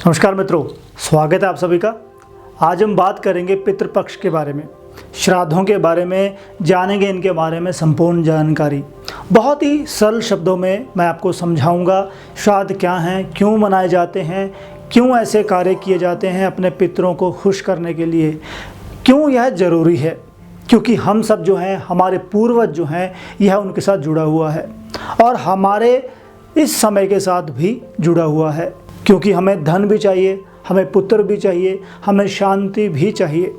नमस्कार मित्रों, स्वागत है आप सभी का। आज हम बात करेंगे पितृपक्ष के बारे में, श्राद्धों के बारे में जानेंगे, इनके बारे में संपूर्ण जानकारी। बहुत ही सरल शब्दों में मैं आपको समझाऊंगा श्राद्ध क्या हैं, क्यों मनाए जाते हैं, क्यों ऐसे कार्य किए जाते हैं अपने पितरों को खुश करने के लिए, क्यों यह ज़रूरी है। क्योंकि हम सब जो हैं, हमारे पूर्वज जो हैं, यह उनके साथ जुड़ा हुआ है और हमारे इस समय के साथ भी जुड़ा हुआ है। क्योंकि हमें धन भी चाहिए, हमें पुत्र भी चाहिए, हमें शांति भी चाहिए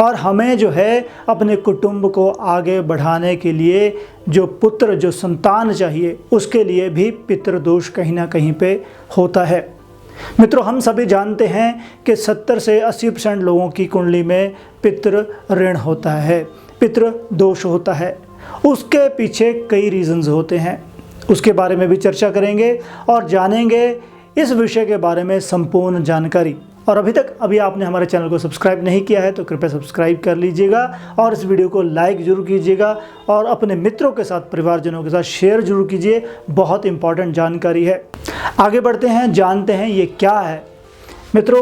और हमें जो है अपने कुटुंब को आगे बढ़ाने के लिए जो पुत्र, जो संतान चाहिए, उसके लिए भी पितृदोष कहीं ना कहीं पे होता है। मित्रों, हम सभी जानते हैं कि 70 से 80% लोगों की कुंडली में पितृ ऋण होता है, पितृ दोष होता है। उसके पीछे कई रीजंस होते हैं, उसके बारे में भी चर्चा करेंगे और जानेंगे इस विषय के बारे में संपूर्ण जानकारी। और अभी आपने हमारे चैनल को सब्सक्राइब नहीं किया है तो कृपया सब्सक्राइब कर लीजिएगा और इस वीडियो को लाइक जरूर कीजिएगा और अपने मित्रों के साथ, परिवारजनों के साथ शेयर जरूर कीजिए। बहुत इंपॉर्टेंट जानकारी है। आगे बढ़ते हैं, जानते हैं ये क्या है। मित्रों,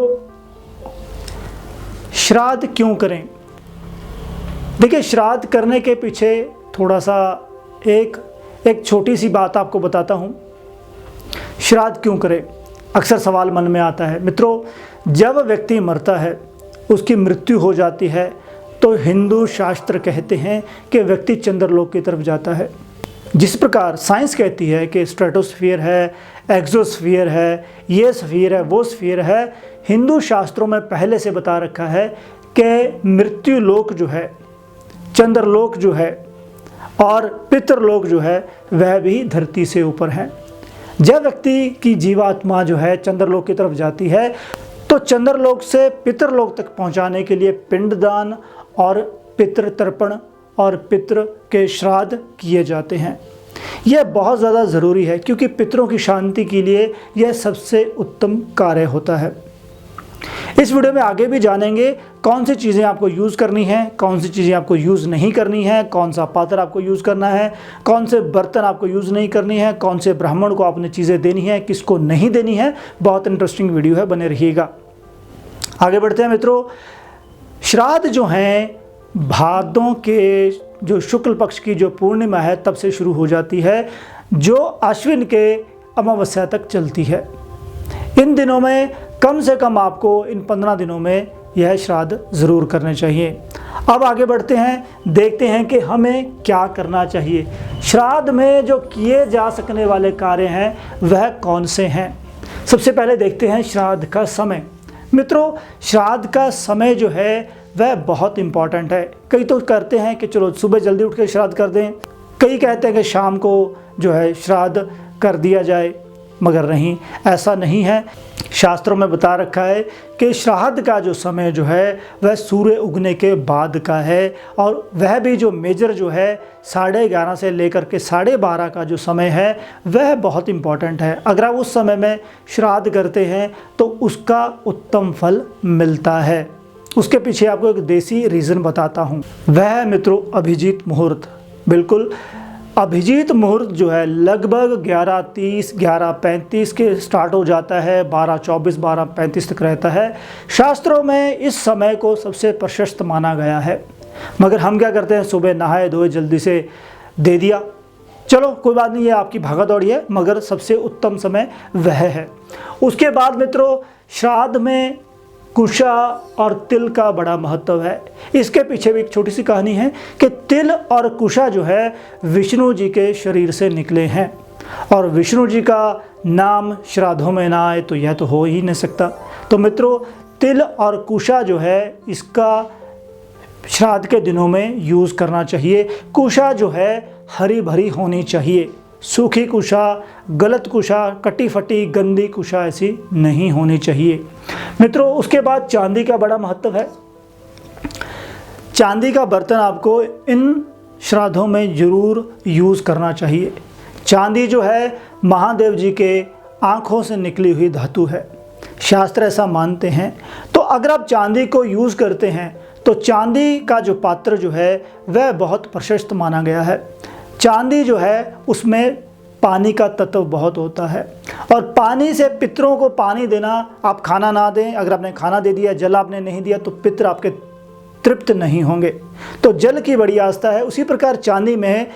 श्राद्ध क्यों करें? देखिए, श्राद्ध करने के पीछे थोड़ा सा एक छोटी सी बात आपको बताता हूँ। श्राद्ध क्यों करें, अक्सर सवाल मन में आता है। मित्रों, जब व्यक्ति मरता है, उसकी मृत्यु हो जाती है, तो हिंदू शास्त्र कहते हैं कि व्यक्ति चंद्रलोक की तरफ जाता है। जिस प्रकार साइंस कहती है कि स्ट्रेटोस्फीयर है, एक्सोस्फीयर है, ये स्फीयर है, वो स्फीयर है, हिंदू शास्त्रों में पहले से बता रखा है कि मृत्यु लोक जो है, चंद्रलोक जो है और पितृलोक जो है, वह भी धरती से ऊपर है। जब व्यक्ति की जीवात्मा जो है चंद्रलोक की तरफ जाती है, तो चंद्रलोक से पितृलोक तक पहुंचाने के लिए पिंडदान और पितृतर्पण और पितृ के श्राद्ध किए जाते हैं। यह बहुत ज़्यादा ज़रूरी है क्योंकि पितरों की शांति के लिए यह सबसे उत्तम कार्य होता है। इस वीडियो में आगे भी जानेंगे कौन सी चीज़ें आपको यूज़ करनी है, कौन सी चीज़ें आपको यूज़ नहीं करनी है, कौन सा पात्र आपको यूज़ करना है, कौन से बर्तन आपको यूज़ नहीं करनी है, कौन से ब्राह्मण को आपने चीज़ें देनी है, किसको नहीं देनी है। बहुत इंटरेस्टिंग वीडियो है, बने रहिएगा। आगे बढ़ते हैं मित्रों। श्राद्ध जो हैं भादों के जो शुक्ल पक्ष की जो पूर्णिमा है तब से शुरू हो जाती है, जो अश्विन के अमावस्या तक चलती है। इन दिनों में कम से कम आपको इन 15 दिनों में यह श्राद्ध ज़रूर करने चाहिए। अब आगे बढ़ते हैं, देखते हैं कि हमें क्या करना चाहिए। श्राद्ध में जो किए जा सकने वाले कार्य हैं वह कौन से हैं। सबसे पहले देखते हैं श्राद्ध का समय। मित्रों, श्राद्ध का समय जो है वह बहुत इम्पॉर्टेंट है। कई तो करते हैं कि चलो सुबह जल्दी उठ के श्राद्ध कर दें, कई कहते हैं कि शाम को जो है श्राद्ध कर दिया जाए, मगर नहीं, ऐसा नहीं है। शास्त्रों में बता रखा है कि श्राद्ध का जो समय जो है वह सूर्य उगने के बाद का है और वह भी जो मेजर जो है 11:30 से लेकर के 12:30 का जो समय है वह बहुत इम्पॉर्टेंट है। अगर आप उस समय में श्राद्ध करते हैं तो उसका उत्तम फल मिलता है। उसके पीछे आपको एक देसी रीज़न बताता हूँ, वह है मित्रों अभिजीत मुहूर्त। बिल्कुल, अभिजीत मुहूर्त जो है लगभग 11:30 11:35 के स्टार्ट हो जाता है, 12:24 12:35 तक रहता है। शास्त्रों में इस समय को सबसे प्रशस्त माना गया है, मगर हम क्या करते हैं, सुबह नहाए धोए जल्दी से दे दिया। चलो कोई बात नहीं, ये आपकी भागा दौड़ी है, मगर सबसे उत्तम समय वह है। उसके बाद मित्रों, श्राद्ध में कुशा और तिल का बड़ा महत्व है। इसके पीछे भी एक छोटी सी कहानी है कि तिल और कुशा जो है विष्णु जी के शरीर से निकले हैं और विष्णु जी का नाम श्राद्धों में ना आए तो यह तो हो ही नहीं सकता। तो मित्रों, तिल और कुशा जो है इसका श्राद्ध के दिनों में यूज़ करना चाहिए। कुशा जो है हरी भरी होनी चाहिए, सूखी कुशा, गलत कुशा, कटी फटी गंदी कुशा ऐसी नहीं होनी चाहिए। मित्रों, उसके बाद चांदी का बड़ा महत्व है। चांदी का बर्तन आपको इन श्राद्धों में ज़रूर यूज़ करना चाहिए। चांदी जो है महादेव जी के आँखों से निकली हुई धातु है, शास्त्र ऐसा मानते हैं। तो अगर आप चांदी को यूज़ करते हैं तो चांदी का जो पात्र जो है वह बहुत प्रशस्त माना गया है। चांदी जो है उसमें पानी का तत्व बहुत होता है, और पानी से पितरों को पानी देना, आप खाना ना दें, अगर आपने खाना दे दिया, जल आपने नहीं दिया, तो पितर आपके तृप्त नहीं होंगे। तो जल की बड़ी आस्था है। उसी प्रकार चांदी में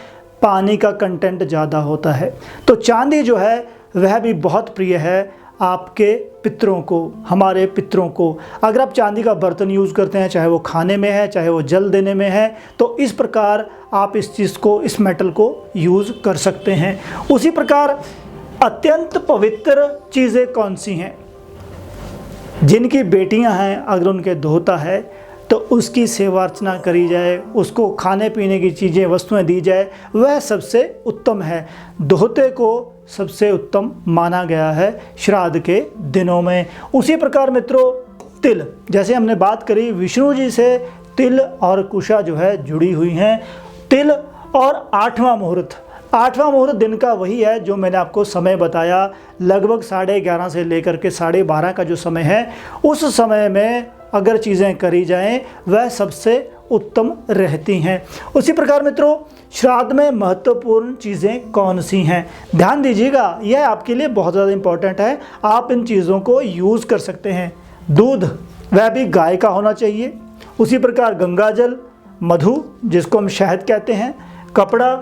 पानी का कंटेंट ज़्यादा होता है। तो चांदी जो है वह भी बहुत प्रिय है आपके पितरों को, हमारे पितरों को। अगर आप चांदी का बर्तन यूज़ करते हैं, चाहे वो खाने में है, चाहे वो जल देने में है, तो इस प्रकार आप इस चीज़ को, इस मेटल को यूज़ कर सकते हैं। उसी प्रकार अत्यंत पवित्र चीज़ें कौन सी हैं? जिनकी बेटियां हैं, अगर उनके धोता है तो उसकी सेवा अर्चना करी जाए, उसको खाने पीने की चीज़ें, वस्तुएं दी जाए, वह सबसे उत्तम है। दोहते को सबसे उत्तम माना गया है श्राद्ध के दिनों में। उसी प्रकार मित्रों, तिल, जैसे हमने बात करी, विष्णु जी से तिल और कुशा जो है जुड़ी हुई हैं। तिल और 8वां मुहूर्त, 8वां मुहूर्त दिन का वही है जो मैंने आपको समय बताया, लगभग 11:30 से लेकर के 12:30 का जो समय है, उस समय में अगर चीज़ें करी जाएं वह सबसे उत्तम रहती हैं। उसी प्रकार मित्रों, श्राद्ध में महत्वपूर्ण चीज़ें कौन सी हैं? ध्यान दीजिएगा, यह आपके लिए बहुत ज़्यादा इम्पॉर्टेंट है। आप इन चीज़ों को यूज़ कर सकते हैं। दूध, वह भी गाय का होना चाहिए। उसी प्रकार गंगाजल, मधु जिसको हम शहद कहते हैं, कपड़ा,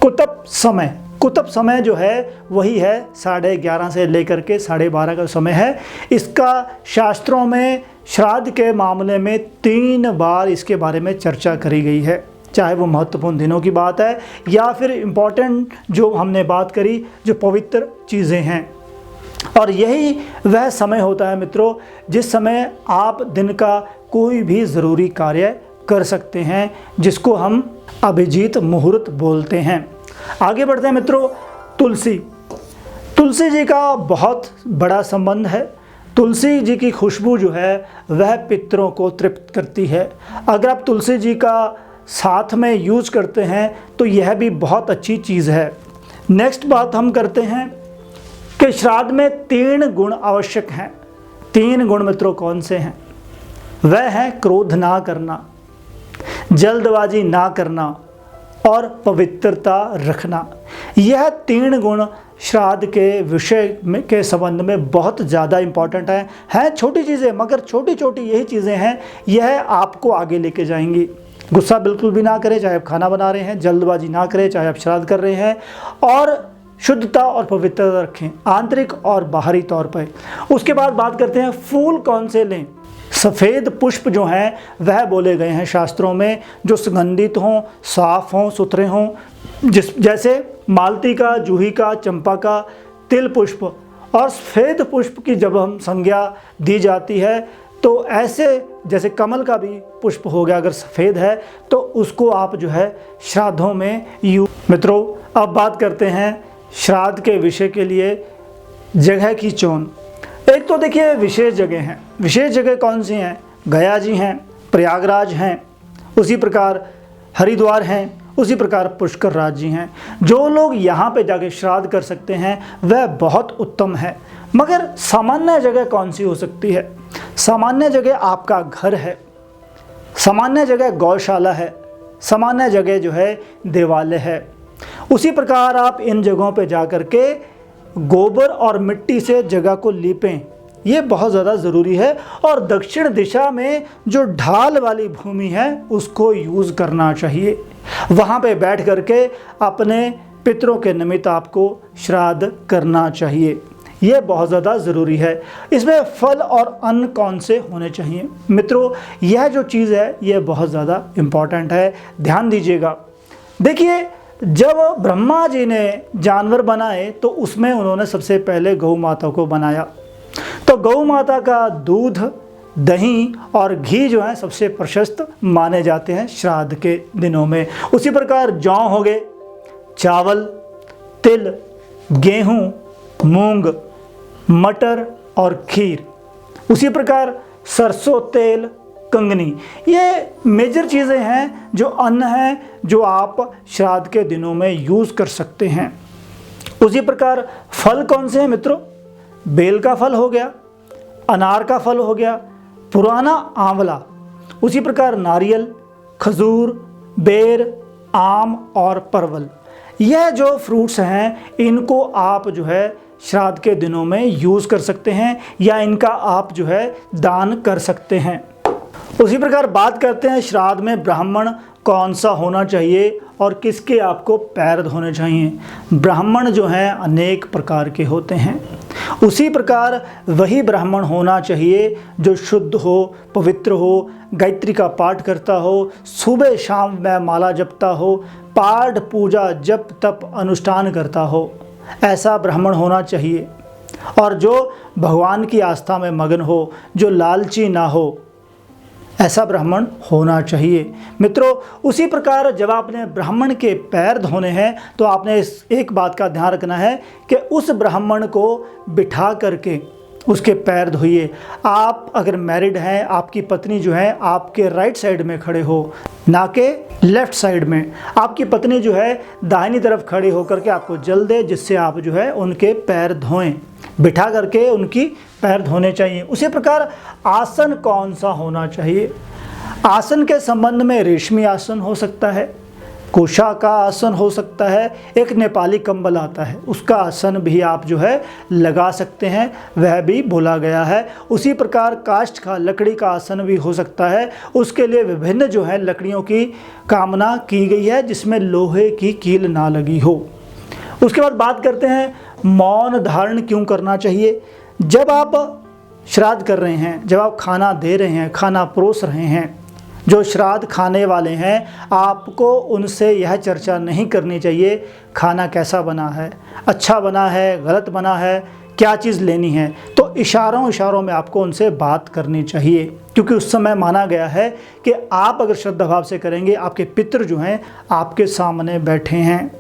कुतुब समय। कुतुब समय जो है वही है 11:30 से लेकर के 12:30 का समय है। इसका शास्त्रों में श्राद्ध के मामले में 3 बार इसके बारे में चर्चा करी गई है, चाहे वो महत्वपूर्ण दिनों की बात है या फिर इम्पोर्टेंट जो हमने बात करी, जो पवित्र चीज़ें हैं। और यही वह समय होता है मित्रों जिस समय आप दिन का कोई भी ज़रूरी कार्य कर सकते हैं, जिसको हम अभिजीत मुहूर्त बोलते हैं। आगे बढ़ते हैं मित्रों। तुलसी, तुलसी जी का बहुत बड़ा संबंध है। तुलसी जी की खुशबू जो है वह पितरों को तृप्त करती है। अगर आप तुलसी जी का साथ में यूज़ करते हैं तो यह भी बहुत अच्छी चीज़ है। नेक्स्ट बात हम करते हैं कि श्राद्ध में 3 गुण आवश्यक हैं। 3 गुण मित्रों कौन से हैं? वह है क्रोध ना करना, जल्दबाजी ना करना और पवित्रता रखना। यह 3 गुण श्राद्ध के विषय के संबंध में बहुत ज़्यादा इम्पॉर्टेंट हैं छोटी चीज़ें, मगर छोटी छोटी यही चीज़ें हैं, यह आपको आगे लेके जाएंगी। गुस्सा बिल्कुल भी ना करें, चाहे आप खाना बना रहे हैं, जल्दबाजी ना करें, चाहे आप श्राद्ध कर रहे हैं, और शुद्धता और पवित्रता रखें, आंतरिक और बाहरी तौर पर। उसके बाद बात करते हैं फूल कौन से लें। सफ़ेद पुष्प जो हैं वह बोले गए हैं शास्त्रों में, जो सुगंधित हों, साफ हों, सुथरे हों, जैसे मालती का, जूही का, चंपा का, तिल पुष्प। और सफ़ेद पुष्प की जब हम संज्ञा दी जाती है तो ऐसे, जैसे कमल का भी पुष्प हो गया, अगर सफ़ेद है तो उसको आप जो है श्राद्धों में मित्रों, अब बात करते हैं श्राद्ध के विषय के लिए जगह की चोन। एक तो देखिए विशेष जगह हैं। विशेष जगह कौन सी हैं? गया जी हैं, प्रयागराज हैं, उसी प्रकार हरिद्वार हैं, उसी प्रकार पुष्कर राज जी हैं। जो लोग यहाँ पे जाके श्राद्ध कर सकते हैं वह बहुत उत्तम है। मगर सामान्य जगह कौन सी हो सकती है? सामान्य जगह आपका घर है, सामान्य जगह गौशाला है, सामान्य जगह जो है देवालय है। उसी प्रकार आप इन जगहों पे जा कर के गोबर और मिट्टी से जगह को लीपें, ये बहुत ज़्यादा ज़रूरी है। और दक्षिण दिशा में जो ढाल वाली भूमि है उसको यूज़ करना चाहिए। वहाँ पे बैठ करके अपने पितरों के निमित्त आपको श्राद्ध करना चाहिए, ये बहुत ज़्यादा ज़रूरी है। इसमें फल और अन्न कौन से होने चाहिए? मित्रों, यह जो चीज़ है यह बहुत ज़्यादा इम्पॉर्टेंट है, ध्यान दीजिएगा। देखिए, जब ब्रह्मा जी ने जानवर बनाए तो उसमें उन्होंने सबसे पहले गौ माता को बनाया। तो गौ माता का दूध, दही और घी जो है सबसे प्रशस्त माने जाते हैं श्राद्ध के दिनों में। उसी प्रकार जौ हो गए, चावल, तिल, गेहूँ, मूंग, मटर और खीर। उसी प्रकार सरसों तेल, कंगनी, ये मेजर चीज़ें हैं जो अन्न हैं जो आप श्राद्ध के दिनों में यूज़ कर सकते हैं। उसी प्रकार फल कौन से हैं मित्रों? बेल का फल हो गया, अनार का फल हो गया, पुराना आंवला, उसी प्रकार नारियल, खजूर, बेर, आम और परवल। यह जो फ्रूट्स हैं इनको आप जो है श्राद्ध के दिनों में यूज़ कर सकते हैं या इनका आप जो है दान कर सकते हैं। उसी प्रकार बात करते हैं श्राद्ध में ब्राह्मण कौन सा होना चाहिए और किसके आपको पैर धोने चाहिए। ब्राह्मण जो हैं अनेक प्रकार के होते हैं, उसी प्रकार वही ब्राह्मण होना चाहिए जो शुद्ध हो, पवित्र हो, गायत्री का पाठ करता हो, सुबह शाम में माला जपता हो, पाठ पूजा जप तप अनुष्ठान करता हो, ऐसा ब्राह्मण होना चाहिए। और जो भगवान की आस्था में मगन हो, जो लालची ना हो, ऐसा ब्राह्मण होना चाहिए। मित्रों, उसी प्रकार जब आपने ब्राह्मण के पैर धोने हैं तो आपने इस एक बात का ध्यान रखना है कि उस ब्राह्मण को बिठा करके उसके पैर धोइए। आप अगर मैरिड हैं, आपकी पत्नी जो है आपके राइट साइड में खड़े हो, ना कि लेफ्ट साइड में। आपकी पत्नी जो है दाहिनी तरफ खड़ी होकर के आपको जल दे, जिससे आप जो है उनके पैर धोएं, बिठा करके उनकी पैर धोने चाहिए। उसी प्रकार आसन कौन सा होना चाहिए। आसन के संबंध में रेशमी आसन हो सकता है, कुशा का आसन हो सकता है, एक नेपाली कंबल आता है उसका आसन भी आप जो है लगा सकते हैं, वह भी बोला गया है। उसी प्रकार काष्ठ का लकड़ी का आसन भी हो सकता है, उसके लिए विभिन्न जो है लकड़ियों की कामना की गई है जिसमें लोहे की कील ना लगी हो। उसके बाद बात करते हैं मौन धारण क्यों करना चाहिए। जब आप श्राद्ध कर रहे हैं, जब आप खाना दे रहे हैं, खाना परोस रहे हैं, जो श्राद्ध खाने वाले हैं आपको उनसे यह चर्चा नहीं करनी चाहिए खाना कैसा बना है, अच्छा बना है, गलत बना है, क्या चीज़ लेनी है। तो इशारों में आपको उनसे बात करनी चाहिए, क्योंकि उस समय माना गया है कि आप अगर श्रद्धा भाव से करेंगे, आपके पितृ जो हैं आपके सामने बैठे हैं।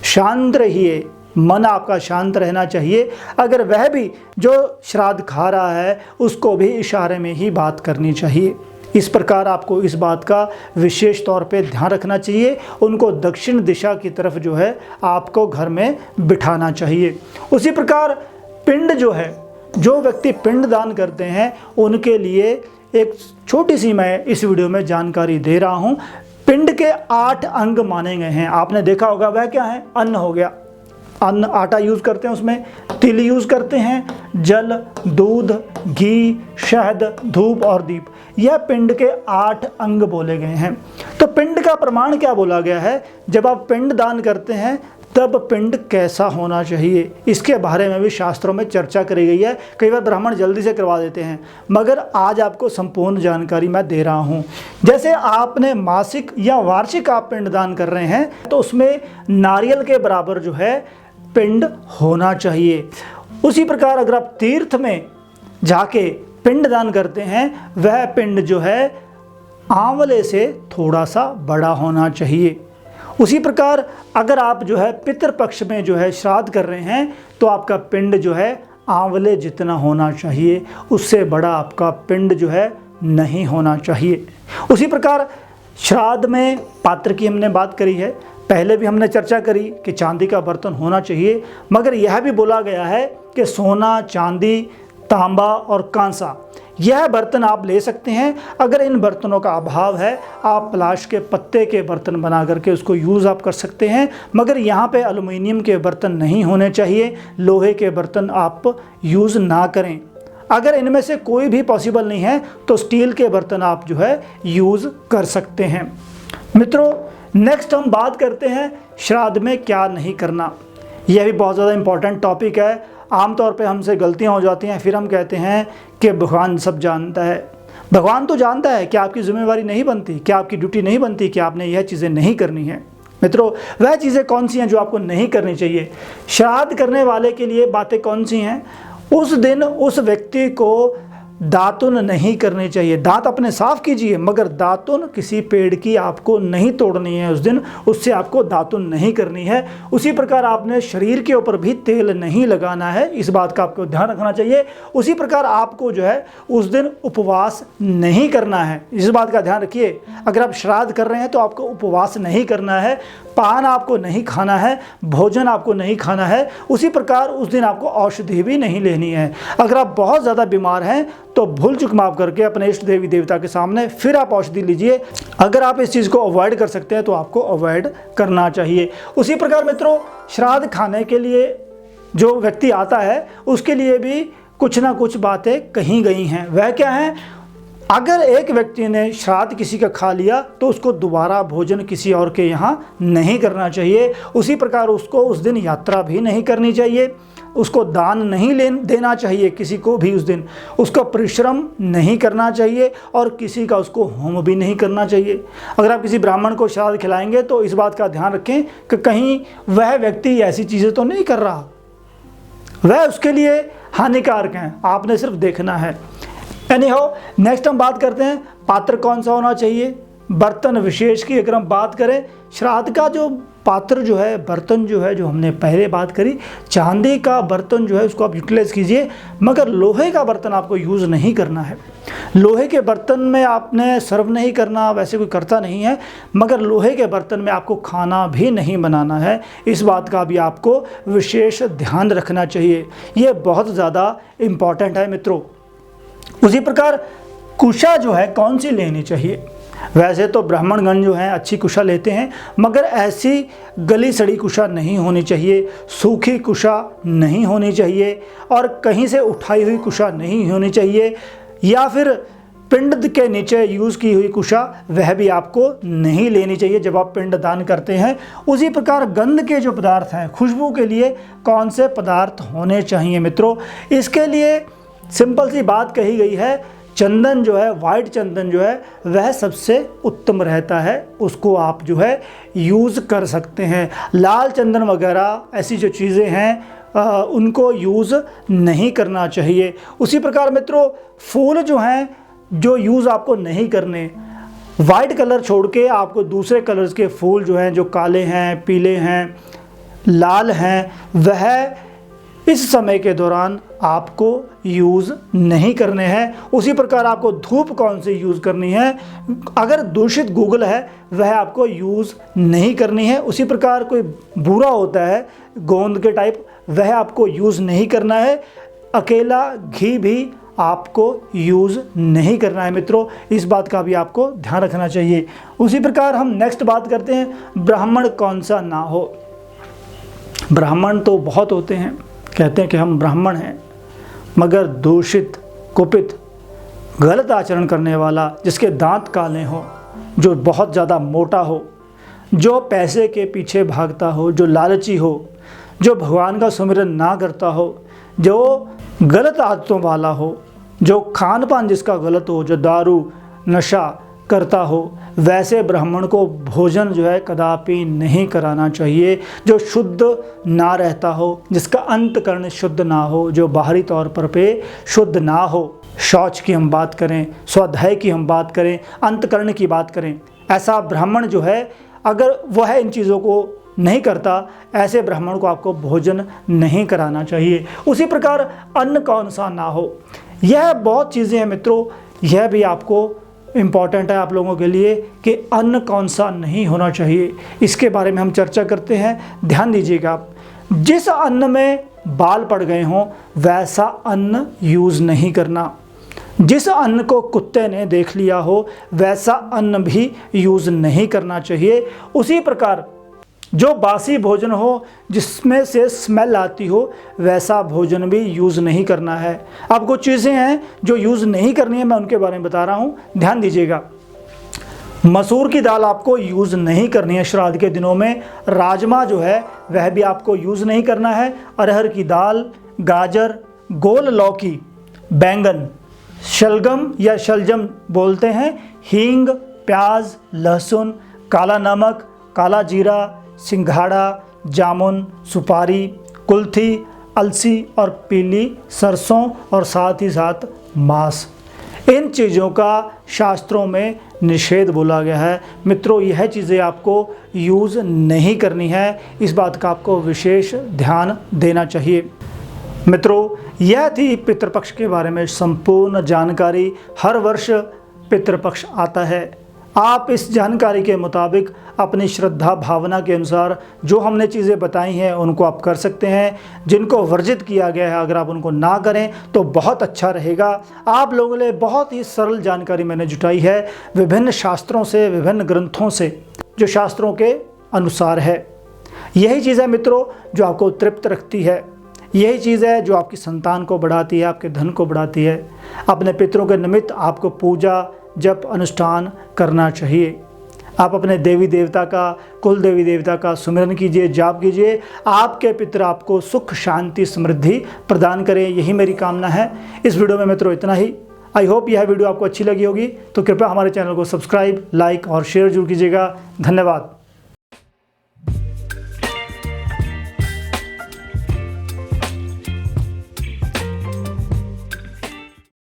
शांत रहिए, मन आपका शांत रहना चाहिए। अगर वह भी जो श्राद्ध खा रहा है उसको भी इशारे में ही बात करनी चाहिए। इस प्रकार आपको इस बात का विशेष तौर पे ध्यान रखना चाहिए। उनको दक्षिण दिशा की तरफ जो है आपको घर में बिठाना चाहिए। उसी प्रकार पिंड जो है, जो व्यक्ति पिंड दान करते हैं उनके लिए एक छोटी सी मैं इस वीडियो में जानकारी दे रहा हूँ। पिंड के 8 अंग माने गए हैं। आपने देखा होगा वह क्या है। अन्न हो गया, अन्न, आटा यूज़ करते हैं, उसमें तिल यूज़ करते हैं, जल, दूध, घी, शहद, धूप और दीप, यह पिंड के 8 अंग बोले गए हैं। तो पिंड का प्रमाण क्या बोला गया है। जब आप पिंड दान करते हैं तब पिंड कैसा होना चाहिए, इसके बारे में भी शास्त्रों में चर्चा करी गई है। कई बार ब्राह्मण जल्दी से करवा देते हैं, मगर आज आपको संपूर्ण जानकारी मैं दे रहा हूँ। जैसे आपने मासिक या वार्षिक आप पिंड दान कर रहे हैं तो उसमें नारियल के बराबर जो है पिंड होना चाहिए। उसी प्रकार अगर आप तीर्थ में जाके पिंड दान करते हैं, वह पिंड जो है आंवले से थोड़ा सा बड़ा होना चाहिए। उसी प्रकार अगर आप जो है पितृपक्ष में जो है श्राद्ध कर रहे हैं तो आपका पिंड जो है आंवले जितना होना चाहिए, उससे बड़ा आपका पिंड जो है नहीं होना चाहिए। उसी प्रकार श्राद्ध में पात्र की हमने बात करी है, पहले भी हमने चर्चा करी कि चांदी का बर्तन होना चाहिए, मगर यह भी बोला गया है कि सोना, चांदी, तांबा और कांसा यह बर्तन आप ले सकते हैं। अगर इन बर्तनों का अभाव है आप पलाश के पत्ते के बर्तन बना करके उसको यूज़ आप कर सकते हैं, मगर यहाँ पे एल्युमिनियम के बर्तन नहीं होने चाहिए, लोहे के बर्तन आप यूज़ ना करें। अगर इनमें से कोई भी पॉसिबल नहीं है तो स्टील के बर्तन आप जो है यूज़ कर सकते हैं। मित्रों, नेक्स्ट हम बात करते हैं श्राद्ध में क्या नहीं करना। यह भी बहुत ज़्यादा इम्पॉर्टेंट टॉपिक है। आमतौर पे हमसे गलतियां हो जाती हैं, फिर हम कहते हैं कि भगवान सब जानता है। भगवान तो जानता है, क्या आपकी जिम्मेवारी नहीं बनती, क्या आपकी ड्यूटी नहीं बनती कि आपने यह चीज़ें नहीं करनी है। मित्रों, वह चीज़ें कौन सी हैं जो आपको नहीं करनी चाहिए। श्राद्ध करने वाले के लिए बातें कौन सी हैं। उस दिन उस व्यक्ति को दातुन नहीं करनी चाहिए। दांत अपने साफ कीजिए, मगर दातुन किसी पेड़ की आपको नहीं तोड़नी है उस दिन, उससे आपको दातुन नहीं करनी है। उसी प्रकार आपने शरीर के ऊपर भी तेल नहीं लगाना है, इस बात का आपको ध्यान रखना चाहिए। उसी प्रकार आपको जो है उस दिन उपवास नहीं करना है, इस बात का ध्यान रखिए। अगर आप श्राद्ध कर रहे हैं तो आपको उपवास नहीं करना है, पान आपको नहीं खाना है, भोजन आपको नहीं खाना है। उसी प्रकार उस दिन आपको औषधि भी नहीं लेनी है। अगर आप बहुत ज़्यादा बीमार हैं तो भूल चूक माफ करके अपने इष्ट देवी देवता के सामने फिर आप औषधि लीजिए। अगर आप इस चीज़ को अवॉइड कर सकते हैं तो आपको अवॉइड करना चाहिए। उसी प्रकार मित्रों, श्राद्ध खाने के लिए जो व्यक्ति आता है उसके लिए भी कुछ ना कुछ बातें कही गई हैं। वह क्या है? अगर एक व्यक्ति ने श्राद्ध किसी का खा लिया तो उसको दोबारा भोजन किसी और के यहाँ नहीं करना चाहिए। उसी प्रकार उसको उस दिन यात्रा भी नहीं करनी चाहिए, उसको दान नहीं देना चाहिए किसी को भी उस दिन, उसका परिश्रम नहीं करना चाहिए और किसी का उसको होम भी नहीं करना चाहिए। अगर आप किसी ब्राह्मण को श्राद्ध खिलाएंगे तो इस बात का ध्यान रखें कि कहीं वह व्यक्ति ऐसी चीज़ें तो नहीं कर रहा, वह उसके लिए हानिकारक हैं, आपने सिर्फ देखना है। एनीहाउ, नेक्स्ट हम बात करते हैं पात्र कौन सा होना चाहिए। बर्तन विशेष की अगर हम बात करें, श्राद्ध का जो पात्र जो है, बर्तन जो है, जो हमने पहले बात करी, चांदी का बर्तन जो है उसको आप यूटिलाइज कीजिए, मगर लोहे का बर्तन आपको यूज़ नहीं करना है। लोहे के बर्तन में आपने सर्व नहीं करना, वैसे कोई करता नहीं है, मगर लोहे के बर्तन में आपको खाना भी नहीं बनाना है। इस बात का भी आपको विशेष ध्यान रखना चाहिए, ये बहुत ज़्यादा इम्पॉर्टेंट है मित्रों। उसी प्रकार कुशा जो है कौन सी लेनी चाहिए। वैसे तो ब्राह्मणगण जो हैं अच्छी कुशा लेते हैं, मगर ऐसी गली सड़ी कुशा नहीं होनी चाहिए, सूखी कुशा नहीं होनी चाहिए और कहीं से उठाई हुई कुशा नहीं होनी चाहिए, या फिर पिंड के नीचे यूज़ की हुई कुशा वह भी आपको नहीं लेनी चाहिए जब आप पिंड दान करते हैं। उसी प्रकार गंध के जो पदार्थ हैं, खुशबू के लिए कौन से पदार्थ होने चाहिए मित्रों। इसके लिए सिंपल सी बात कही गई है, चंदन जो है, वाइट चंदन जो है वह सबसे उत्तम रहता है, उसको आप जो है यूज़ कर सकते हैं। लाल चंदन वगैरह ऐसी जो चीज़ें हैं उनको यूज़ नहीं करना चाहिए। उसी प्रकार मित्रों, फूल जो हैं जो यूज़ आपको नहीं करने, वाइट कलर छोड़ के आपको दूसरे कलर्स के फूल जो हैं, जो काले हैं, पीले हैं, लाल हैं, वह इस समय के दौरान आपको यूज़ नहीं करने हैं। उसी प्रकार आपको धूप कौन सी यूज़ करनी है, अगर दूषित गूगल है वह आपको यूज़ नहीं करनी है। उसी प्रकार कोई बूरा होता है गोंद के टाइप, वह आपको यूज़ नहीं करना है। अकेला घी भी आपको यूज़ नहीं करना है मित्रों, इस बात का भी आपको ध्यान रखना चाहिए। उसी प्रकार हम नेक्स्ट बात करते हैं, ब्राह्मण कौन सा ना हो। ब्राह्मण तो बहुत होते हैं, कहते हैं कि हम ब्राह्मण हैं, मगर दूषित, कुपित, गलत आचरण करने वाला, जिसके दांत काले हो, जो बहुत ज़्यादा मोटा हो, जो पैसे के पीछे भागता हो, जो लालची हो, जो भगवान का सुमिरन ना करता हो, जो गलत आदतों वाला हो, जो खान पान जिसका गलत हो, जो दारू नशा करता हो, वैसे ब्राह्मण को भोजन जो है कदापि नहीं कराना चाहिए। जो शुद्ध ना रहता हो, जिसका अंतकरण शुद्ध ना हो, जो बाहरी तौर पर पे शुद्ध ना हो, शौच की हम बात करें, स्वाध्याय की हम बात करें, अंतकरण की बात करें, ऐसा ब्राह्मण जो है अगर वह इन चीज़ों को नहीं करता, ऐसे ब्राह्मण को आपको भोजन नहीं कराना चाहिए। उसी प्रकार अन्न कौन सा ना हो, यह बहुत चीज़ें हैं मित्रों, यह भी आपको इम्पॉर्टेंट है आप लोगों के लिए कि अन्न कौन सा नहीं होना चाहिए। इसके बारे में हम चर्चा करते हैं, ध्यान दीजिएगा आप। जिस अन्न में बाल पड़ गए हों वैसा अन्न यूज़ नहीं करना, जिस अन्न को कुत्ते ने देख लिया हो वैसा अन्न भी यूज़ नहीं करना चाहिए। उसी प्रकार जो बासी भोजन हो, जिसमें से स्मेल आती हो, वैसा भोजन भी यूज़ नहीं करना है। अब कुछ चीज़ें हैं जो यूज़ नहीं करनी है, मैं उनके बारे में बता रहा हूँ, ध्यान दीजिएगा। मसूर की दाल आपको यूज़ नहीं करनी है श्राद्ध के दिनों में। राजमा जो है वह भी आपको यूज़ नहीं करना है। अरहर की दाल, गाजर, गोल लौकी, बैंगन, शलगम या शलजम बोलते हैं, हींग, प्याज, लहसुन, काला नमक, काला जीरा, सिंघाड़ा, जामुन, सुपारी, कुल्थी, अलसी और पीली सरसों और साथ ही साथ मांस, इन चीज़ों का शास्त्रों में निषेध बोला गया है। मित्रों, यह चीज़ें आपको यूज़ नहीं करनी है, इस बात का आपको विशेष ध्यान देना चाहिए। मित्रों, यह थी पितृपक्ष के बारे में संपूर्ण जानकारी। हर वर्ष पितृपक्ष आता है, आप इस जानकारी के मुताबिक अपनी श्रद्धा भावना के अनुसार जो हमने चीज़ें बताई हैं उनको आप कर सकते हैं। जिनको वर्जित किया गया है अगर आप उनको ना करें तो बहुत अच्छा रहेगा। आप लोगों ने बहुत ही सरल जानकारी मैंने जुटाई है विभिन्न शास्त्रों से, विभिन्न ग्रंथों से, जो शास्त्रों के अनुसार है। यही चीज़ है मित्रों जो आपको तृप्त रखती है। यही चीज़ है जो आपकी संतान को बढ़ाती है, आपके धन को बढ़ाती है। अपने पितरों के निमित्त आपको पूजा जप अनुष्ठान करना चाहिए। आप अपने देवी देवता का, कुल देवी देवता का सुमिरन कीजिए, जाप कीजिए। आपके पितर आपको सुख शांति समृद्धि प्रदान करें, यही मेरी कामना है। इस वीडियो में मित्रों इतना ही। आई होप यह वीडियो आपको अच्छी लगी होगी, तो कृपया हमारे चैनल को सब्सक्राइब, लाइक और शेयर जरूर कीजिएगा। धन्यवाद।